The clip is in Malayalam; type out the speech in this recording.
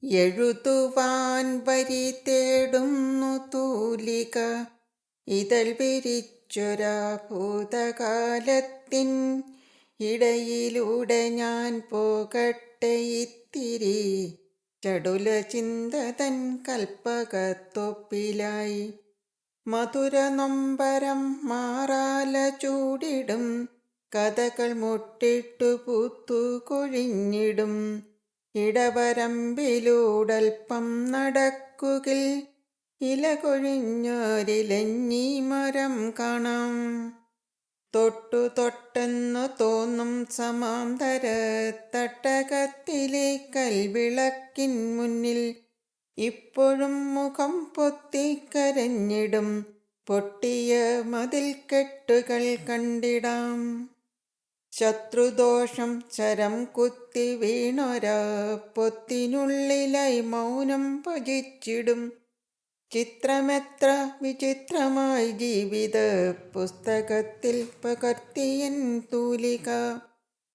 എഴുതുവാൻ വരി തേടുന്നു തൂലിക, ഇതൾ വിരിച്ചൊരാ ഭൂതകാലത്തിൻ ഇടയിലൂടെ ഞാൻ പോകട്ടെ ഇത്തിരി, ചടുല ചിന്തതൻ കൽപ്പകത്തൊപ്പിലായി. മധുര നൊമ്പരം മാറാല ചൂടിടും, കഥകൾ മുട്ടിട്ടു പൂത്തു കൊഴിഞ്ഞിടും. ഇടവരമ്പിലൂടൽപ്പം നടക്കുകിൽ ഇല കൊഴിഞ്ഞൊരിലഞ്ഞി മരം കാണാം. തൊട്ടു തൊട്ടെന്നു തോന്നും സമാന്തര തട്ടകത്തിലെ കൽവിളക്കിൻ മുന്നിൽ ഇപ്പോഴും മുഖം പൊത്തിക്കരഞ്ഞിടും പൊട്ടിയ മതിൽക്കെട്ടുകൾ കണ്ടിടാം. ശത്രുദോഷം ശരം കുത്തി വീണൊരാ പൊത്തിനുള്ളിലായി മൗനം ഭജിച്ചിടും. ചിത്രമെത്ര വിചിത്രമായി ജീവിത പുസ്തകത്തിൽ പകർത്തിയൻ തൂലിക.